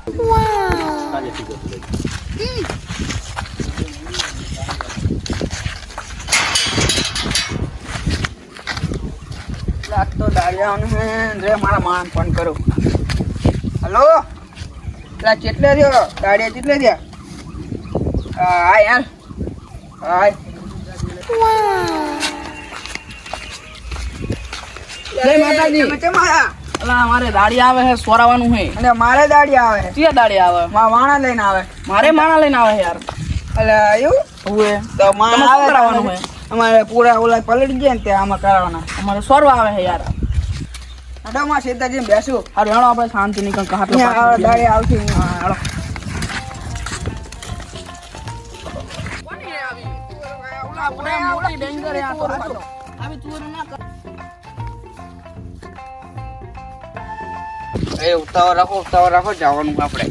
તો દાડિયાનું હે રે મારા માણસ ફોન કરો. હલો પેલા ચેટલે રહ્યો દાડિયા ચેટલે રહ્યા? હા યાર હાય જય માતાજી. અમારે દાડી આવે છે સોરાવાનું છે. અને મારે દાડિયા આવે ક્યાં દાડી આવે? માણા લઈને આવે. મારે માણા લઈને આવે યાર. એટલે એવું હુએ તો માણા આવે કરાવવાનું છે. અમારે પૂરા ઓલા પલટી ગયા ને ત્યાં આમાં કરાવવાના. અમારે સોરવા આવે છે યાર. અડોમાં સીતાજી બેસું. હારું હેણો આપણે શાંતિ ની કંઈક હાથ દાડિયા આવશે હાલો. ઉતાવળ રાખો જવાનું આપણે.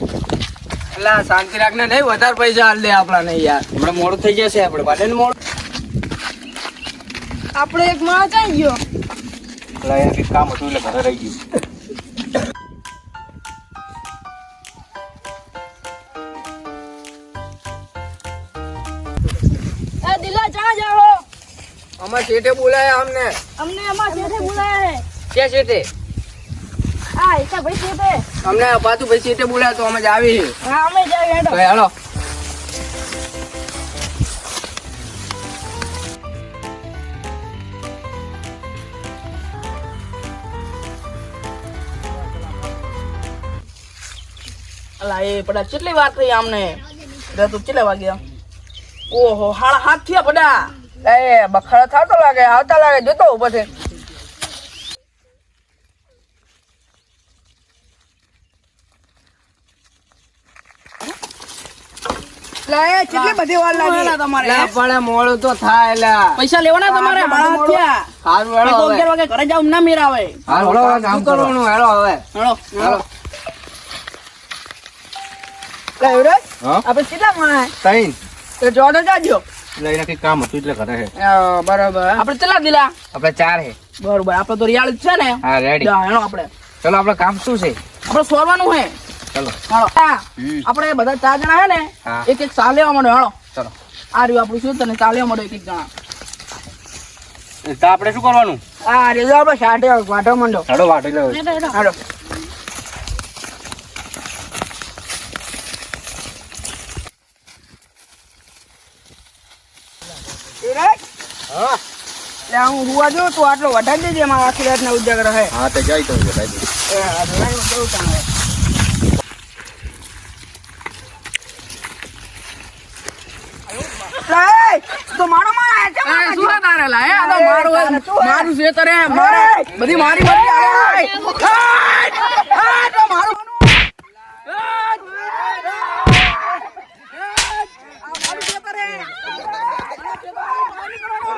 એટલે શાંતિ રાખને નહીં વધારે પૈસા હાલ દે આપડા નહીં યાર. હમણાં મોડું થઈ જશે આપણે ભલે ને મોડું. આપણે એક માણસ આવી ગયો. એટલે યાર કંઈક કામ હતું એટલે ઘરે રહી ગયું. એ દિલા જા જાઓ. અમાર શેઠે બોલાયા અમને. અમને અમાર શેઠે બોલાયા છે. ક્યાં શેઠે? આ એકા ભાઈ શેઠે. અમને પાછું ભાઈ શેઠે બોલાયા તો અમે જ આવી. હા અમે જાય હેડો. તો હાલો. અલા એ પડા કેટલી વાર થઈ આમને? તું કેટલા વાગ્યા? ઓહો 7:30 થયા પડા. એ બખડા થતો લાગે આવતા લાગે જોતો ઉભો છે. કેટલી બધી વાર લાગી તમારે? પણ મોડું તો થાય એલા. પૈસા લેવાના તમારે? હા, 12 થયા. હારું તો હેડો 11 વાગે ઘરે જાવ ના મેર આવે. હાલો કામ કરવાનું હેડો હવે. હેડો હાલો. લે યુવરાજ હા આપણે કેટલા માણસ? તઈન તો જોડો જાજો. એટલે એને કંઈક કામ હતું એટલે ઘરે છે. બરાબર. આપણે ચલા દિલા. આપણે 4 છે. બરોબર આપણે તો રિયાળ જ છે ને. હા રેડી. જા હેડો આપણે. ચલો આપણે કામ શું છે? આપણે સોરવાનું છે. ચલો હાલો. આપણે બધા 4 જણા હે ને હા. એક એક ચા લેવા માંડો. હેડો. ચલો આ રહ્યું આપણું શું તને ચા લેવા માંડો એક એક જણા. તો આપણે શું કરવાનું? હા રેજો આપણે સાઠે વાટો માંડો. હેડો વાટી લો. હેડો હેડો. હાલો. યુવરાજ હા લે હું હુવા જો તું આટલો વધારી દેજે મારા આખી રાતના ઉજાગર રહે. હા તો જાય તો જાય. એ હરવાનું કેવું કામ હે? લે, તો મારો માણસ છે, મારો શું રે તારે લા? આ તો મારું મારું છે તારે મારે બધી મારી બધી. તો મારું